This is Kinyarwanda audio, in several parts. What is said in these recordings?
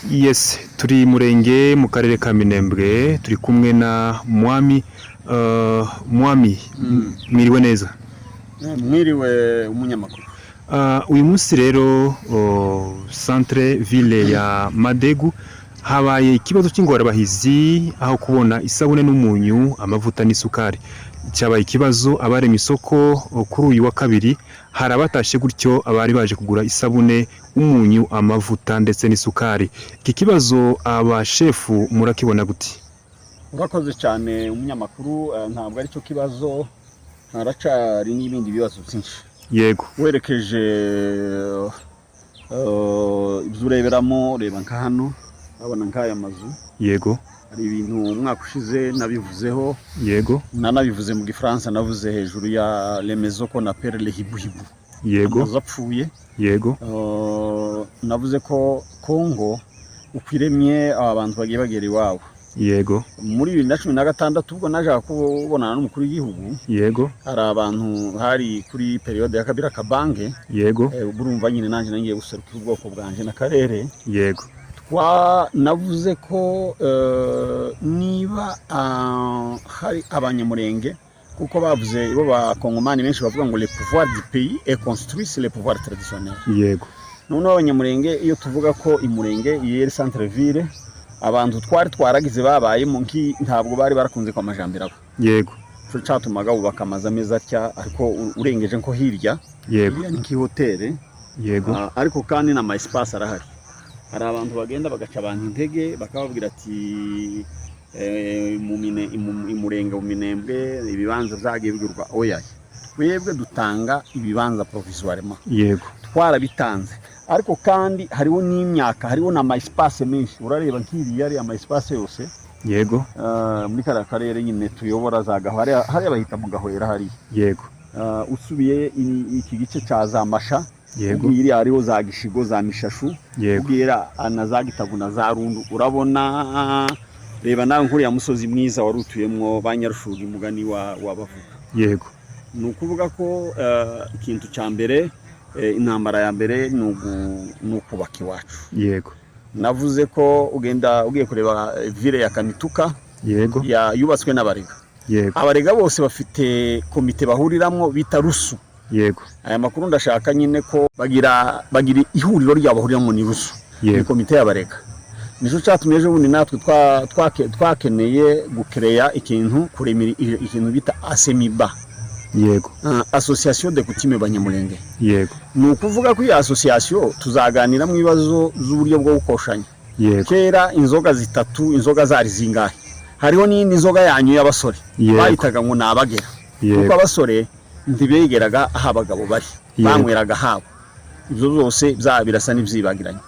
Yes, turi murenge mu karere ka Minembwe turi kumwe na Mwami Mwami mwiriwe neza. Mwiriwe umunyamakuru. Uyu munsi rero centre ville ya Madegu habaye ikibazo cy'ingorabahizi aho kubona isabune n'umunyu amavuta n'isukari. Cyabaye ikibazo abarema isoko kuri uyu wa kabiri hari abatashe gutyo abari baje kugura isabune, umunyu, amavuta ndetse n'isukari. Iki kibazo abashefu murakibona gute? Urakoze cyane umunyamakuru, ntabwo ari cyo kibazo, haracari n'ibindi bibazo byinshi. Yego. Werekeje ibyo ureberamo, reba nka hano urabona nk'aya mazu. Yego. Hari ibintu umwaka ushize nabivuzeho. Yego. Nanabivuze mu Gifaransa, navuze hejuru ya les maisons qu'on appelle les hibuhibu. Yego. Amazu apfuye. Yego. Navuze ko Kongo ukwiremye abantu bagiye bagera iwabo. Yego. Muri 2016 ubwo naje kubonana n'umukuru w'igihugu. Yego. Hari abantu hari kuri periode ya Kabila Kabange. Yego. Urumva nyine nanjye nangiye guseruka ubwoko bwanje n'akarere. Yego. Navuze ko niba hari abanyamurenge kuko bavuze bo bakongomani benshi bavuga ngo le pouvoir du pays est construit sur le pouvoir traditionnel. Yego. Noneho abanyamurenge iyo tuvuga ko imurenge yeri centre ville abantu twaragize babaye mu nki ntabwo bari barakunze kwa majambira. Yego. Cyo cyatumaga ubaka amazu ameza atya ariko urengeje nko hirya. Yego. Ni nki hotel. Yego. Ariko kandi na ma espace arahari. Hari abantu bagenda bagaca abantu intege bakababwira ati imurenge mu Minembwe ibibanza byagiye bigurwa. Oya, twebwe dutanga ibibanza provisoirement. Yego. Twarabitanze ariko kandi hariho n'imyaka, hariho na ma espace menshi. Urareba nk'iri yari ama espace yose. Yego. Muri karere nyine tuyobora za Gahwera, hari bahita mu Gahwera hari. Yego. Usubiye iki gice cya Zamasha. Yego. Iri hariho za Gishigo, za Mishashu. Yego. Ubwira na za Gitabu na za Rundu. Urabona reba nawe nkuriya musozi mwiza warutuyemwo Banyarushugi mugani wabavuga. Yego. Nukuvuga ko ikintu cya mbere intambara ya mbere nukubaka iwacu. Yego. Navuze ko ugiye kureba ville ya Kamituka. Yego. Yubatswe n'abarega. Yego. Abarega bose bafite komite bahuriramwo bita Rusu. Yego. Aya makuru ndashaka nyine ko bagira ihuriro ry'abahuriramo ni Rusu. Ni komite y'abarega. Nico cyatumye ejo bundi natwe twakeneye gukereya ikintu kuremira ikintu bita Asemiba. Yego. Association de coutume banyamurenge. Yego. Ni ukuvuga ko iyi association tuzaganira mu bibazo z'uburyo bwo gukoshanya. Yego. Kera inzoga zitatu, inzoga zari zingahe. Hariho n'indi nzoga yanyu y'abasore bayitaga ngo nabagera. Kuko abasore ntibegeraga aho abagabo bari, banyweraga habo. Ibyo byose birasa n'ibyibagiranye.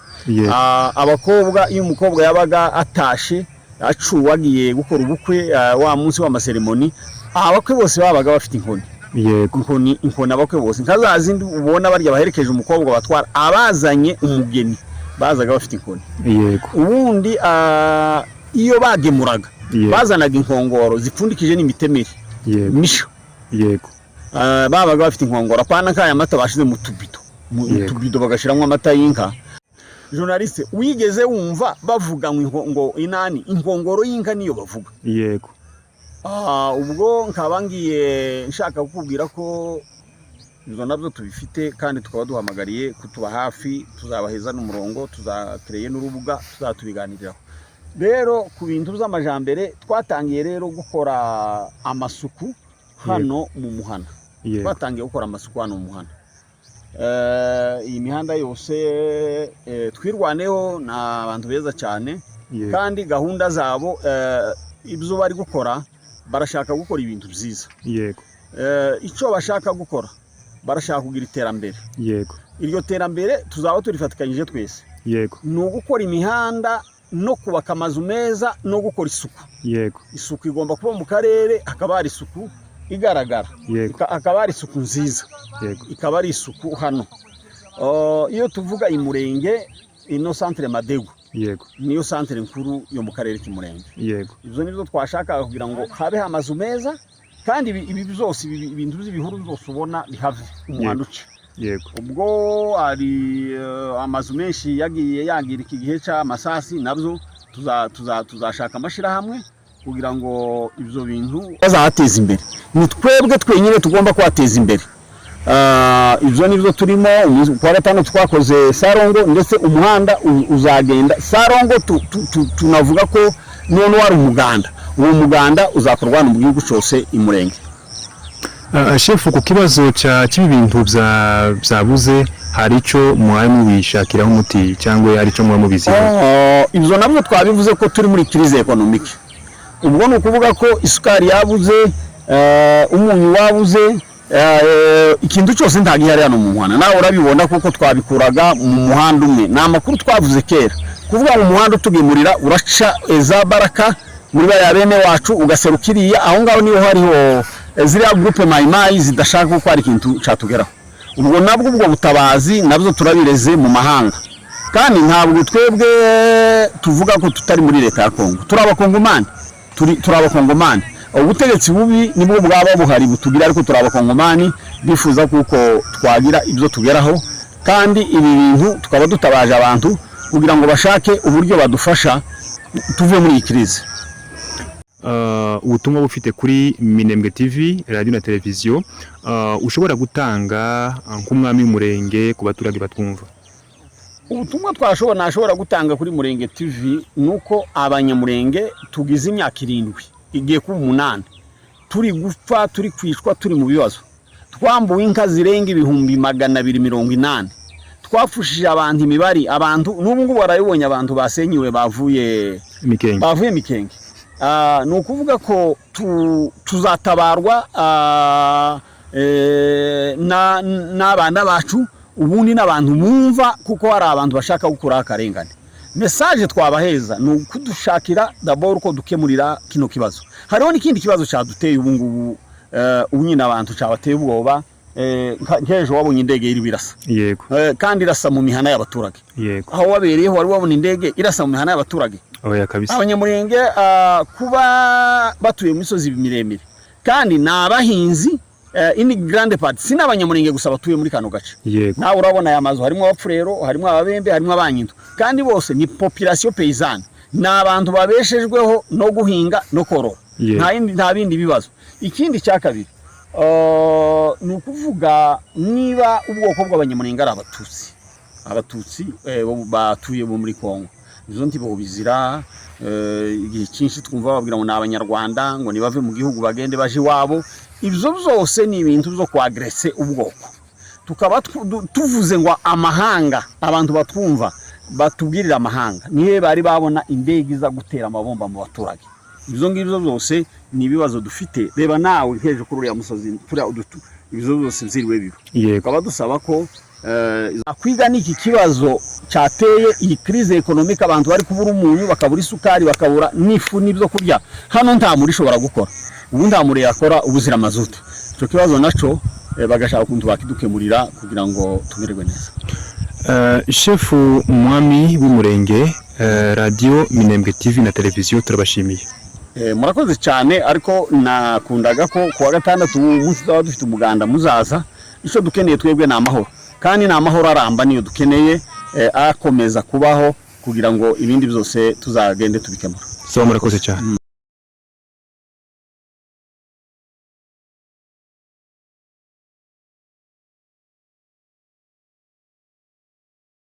Abakobwa iyo umukobwa yabaga atashe acuwagiye gukora ubukwe wa munsi w'amaseremoni, abakwe bose babaga bafite inkoni. Yego. Inkoni abakwe bose nkazazindi ubona barya baherekeje umukobwa batwara abazanye umugeni bazaga bafite inkoni. Yego. Ubundi iyo bagemuraga bazanaga inkongoro zipfundikije n'imitemeri. Yego. Misho. Yego. Babaga bafite inkongoro apana kaya amata bashize mu tubido. Mu tubido bagashiramo amata y'inka. Journaliste wigeze wumva bavuga ngo inani inkongoro y'inka niyo bavuga. Yego. Ubwo nkabangiye nshaka kukubwira ko izo nabyo tubifite kandi tukaba duhamagariye kutuba hafi, tuzabaheza n'umurongo, tuzakreye n'urubuga, tuzatubiganiriraho. Rero ku bintu by'amajambere twatangiye rero gukora amasuku hano mu muhana. Twatangiye gukora amasuku hano mu muhana. Iyi mihanda yose twirwaneho n'abantu beza cyane kandi gahunda zabo ibyo bari gukora barashaka gukora ibintu byiza. Yego. Icyo bashaka gukora barashaka kugira iterambere. Yego. Iryo terambere tuzaba turifatikanyije twese. Yego. Ni ugukora imihanda no kubaka amazu meza no gukora isuku. Yego. Isuku igomba kuba mu karere, akaba ari isuku igaragara. Yego. Akaba ari isuku nziza. Yego. Ikaba ari isuku hano. Iyo tuvuga imurenge ino centre Madegu. Yego. Niyo centre nkuru yo mu karere k'Imurenge. Yego. Ibyo nibyo twashaka kugira ngo habe amazu meza kandi ibi byose ibintu by'ibihuru byose ubona bihave umuhanda uce. yego ubwo ari amazu menshi yagiye yagira iki gihe cy'amasasi nabyo tuzashaka amashirahamwe kugira ngo ibyo bintu bazahateza imbere. Ni twebwe twenyine tugomba kuhateza imbere. Ibyo nibyo turimo. Kwa gatanu twakoze Sarongo ndetse umuhanda uzagenda Sarongo tunavuga ko none wari umuganda. Uwo muganda uzakorwa mu gihugu cyose imurenge. Shefu, ku kibazo cy'ibi bintu byabuze hari icyo muhaye mubishakiraho umuti cyangwa hari icyo muba mubiziho? Ibyo nabyo twabivuze ko turi muri crise economique. Ubwo ni ukuvuga ko isukari yabuze, umunyu wabuze, ikintu cyose ntagihari hano mu muhanda. Nawe urabibona kuko twabikuraga mu muhanda umwe. Ni amakuru twavuze kera. Kuvuga mu muhanda utugemurira uraca za Baraka muri baya bene wacu ugaserukiriya aho ngaho niho hariho ziriya groupe mayimayi zidashaka ko hari ikintu cyatugeraho. Ubwo nabwo ubwo butabazi nabyo turabireze mu mahanga. Kandi ntabwo twebwe tuvuga ko tutari muri leta ya Kongo. Turi abakongomani. Ubutegetsi bubi nibwo bwaba buhari butugira, ariko turi abakongomani bifuza kuko twagira ibyo tugeraho, kandi ibi bintu tukaba dutabaje abantu kugira ngo bashake uburyo badufasha tuve muri iyi crise. Ubutumwa bufite kuri Minembwe TV, radio na televiziyo, ushobora gutanga nk'umwami w'umurenge ku baturage batwumva? Ubutumwa nashobora gutanga kuri Murenge TV nuko abanyamurenge tugize imyaka 7 igiye kuba 8 turi gupfa, turi kwishwa, turi mu bibazo. Twambuwe inka zirenga 280. Twafushije abantu imibari, abantu n'ubu ngubu barayibonye, abantu basenyiwe bavuye Mikenge. Ni ukuvuga ko tuzatabarwa n'abana bacu, ubundi n'abantu bumva, kuko hari abantu bashaka gukura akarengane. Message twabaheza ni ukudushakira d'abord uko dukemurira kino kibazo. Hariho n'ikindi kibazo cyaduteye ubu ngubu, nyine abantu cyabateye ubwoba. Nk'ejo wabonye indege iri birasa, yego, kandi irasa mu mihana y'abaturage, yego. Aho wabereyeho wari wabona indege irasa mu mihana y'abaturage? Oya kabisa. Abanyamurenge kuba batuye mu misozi miremire kandi n'abahinzi, ini grande part sina abanyamurenge gusa batuye muri kano gace. Yego. Nawe urabona aya mazu harimo abapfurero, harimo ababembe, harimo abanyindu, kandi bose ni population paysanne, n'abantu babeshejweho no guhinga no korora. Nta bindi bibazo. Ikindi cya kabiri, ni ukuvuga niba ubwoko bw'abanyamurenge ari abatutsi batuye muri Kongo, izo ntibo bizira. Igihe cyinshi twumva babwira ngo n'abanyarwanda ngo nibave mu gihugu bagende baje iwabo. Ibyo byose ni ibintu byo kwagrese ubwoko. Tukaba tuvuze ngo amahanga, abantu batwumva batubwirira amahanga nihe bari babona indege iza gutera amabomba mu baturage. Ibyo ngibyo byose ni ibibazo dufite. Reba nawe heje kuri uriya musozi turi ibyo byose byiriwe biba. Tukaba dusaba ko kwiga n'iki kibazo cyateye iyi crise economique, abantu bari kubura umunyu, bakabura isukari, bakabura n'ifu n'ibyo kurya. Hano nta muri shobora gukora, ubu nta muri yakora ubuzira mazutu. Icyo kibazo naco bagashaka kuntu bakidukemurira kugira ngo tumererwe neza. Shefu umwami w'umurenge, radio Minembwe TV na televiziyo turabashimiye. Murakoze cyane, ariko nakundaga ko kuwa gatandatu umunsi twaba dufite umuganda muzaza. Icyo dukeneye twebwe ni amahoro, kandi ni amahoro aramba niyo dukeneye, akomeza kubaho kugira ngo ibindi byose tuzagende tubikemura. Murakoze cyane.